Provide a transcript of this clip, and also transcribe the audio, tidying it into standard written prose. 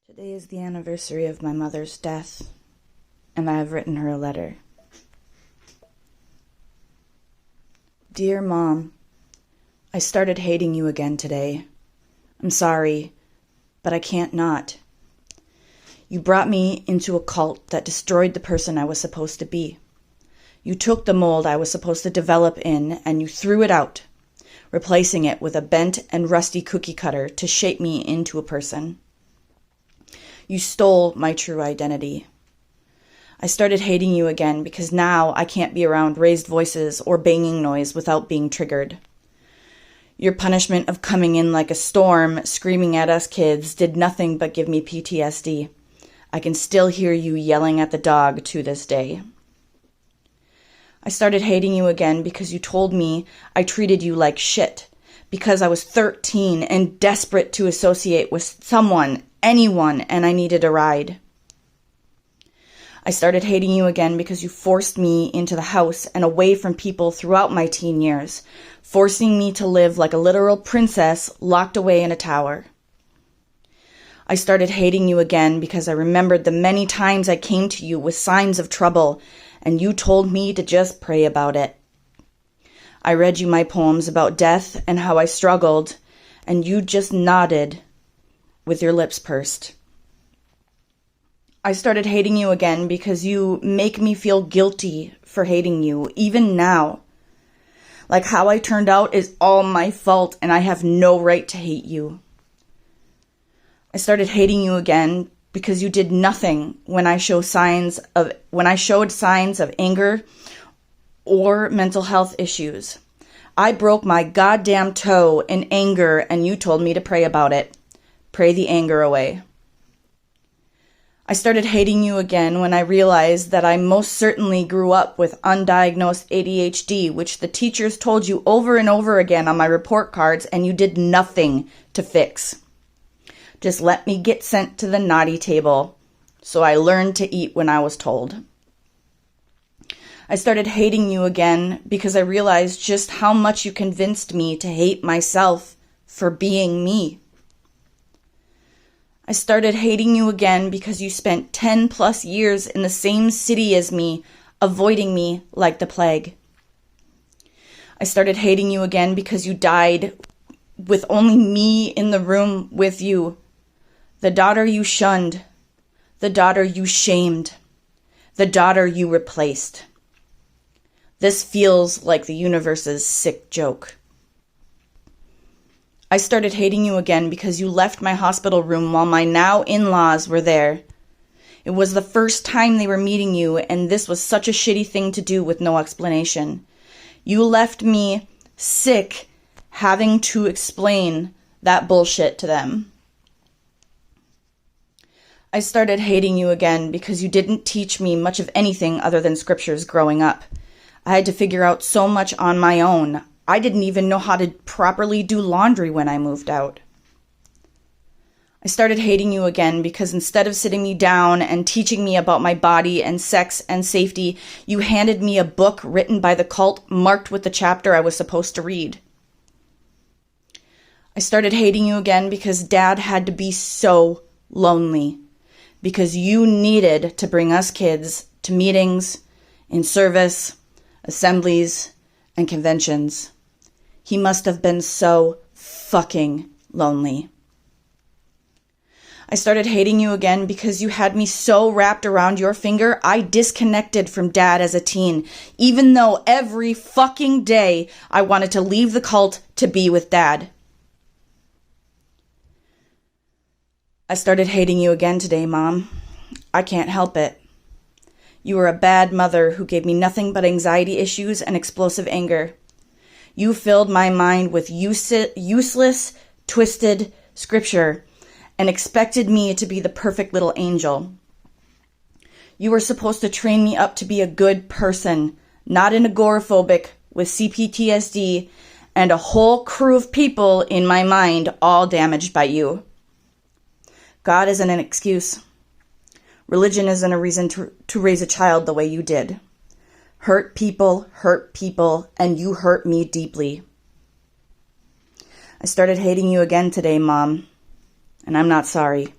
Today is the anniversary of my mother's death, and I have written her a letter. Dear Mom, I started hating you again today. I'm sorry, but I can't not. You brought me into a cult that destroyed the person I was supposed to be. You took the mold I was supposed to develop in, and you threw it out, replacing it with a bent and rusty cookie cutter to shape me into a person. You stole my true identity. I started hating you again because now I can't be around raised voices or banging noise without being triggered. Your punishment of coming in like a storm, screaming at us kids, did nothing but give me PTSD. I can still hear you yelling at the dog to this day. I started hating you again because you told me I treated you like shit, because I was 13 and desperate to associate with someone, anyone, and I needed a ride. I started hating you again because you forced me into the house and away from people throughout my teen years, forcing me to live like a literal princess locked away in a tower. I started hating you again because I remembered the many times I came to you with signs of trouble, and you told me to just pray about it. I read you my poems about death and how I struggled, and you just nodded with your lips pursed. I started hating you again because you make me feel guilty for hating you, even now. Like how I turned out is all my fault and I have no right to hate you. I started hating you again because you did nothing when I showed signs of anger or mental health issues. I broke my goddamn toe in anger and you told me to pray about it. Pray the anger away. I started hating you again when I realized that I most certainly grew up with undiagnosed ADHD, which the teachers told you over and over again on my report cards, and you did nothing to fix. Just let me get sent to the naughty table, so I learned to eat when I was told. I started hating you again because I realized just how much you convinced me to hate myself for being me. I started hating you again because you spent 10 plus years in the same city as me, avoiding me like the plague. I started hating you again because you died with only me in the room with you. The daughter you shunned, the daughter you shamed, the daughter you replaced. This feels like the universe's sick joke. I started hating you again because you left my hospital room while my now in-laws were there. It was the first time they were meeting you, and this was such a shitty thing to do with no explanation. You left me sick having to explain that bullshit to them. I started hating you again because you didn't teach me much of anything other than scriptures growing up. I had to figure out so much on my own. I didn't even know how to properly do laundry when I moved out. I started hating you again because instead of sitting me down and teaching me about my body and sex and safety, you handed me a book written by the cult marked with the chapter I was supposed to read. I started hating you again because Dad had to be so lonely, because you needed to bring us kids to meetings, in service, assemblies, and conventions. He must have been so fucking lonely. I started hating you again because you had me so wrapped around your finger, I disconnected from Dad as a teen, even though every fucking day I wanted to leave the cult to be with Dad. I started hating you again today, Mom. I can't help it. You were a bad mother who gave me nothing but anxiety issues and explosive anger. You filled my mind with useless, twisted scripture and expected me to be the perfect little angel. You were supposed to train me up to be a good person, not an agoraphobic with CPTSD and a whole crew of people in my mind all damaged by you. God isn't an excuse. Religion isn't a reason to raise a child the way you did. Hurt people, and you hurt me deeply. I started hating you again today, Mom, and I'm not sorry.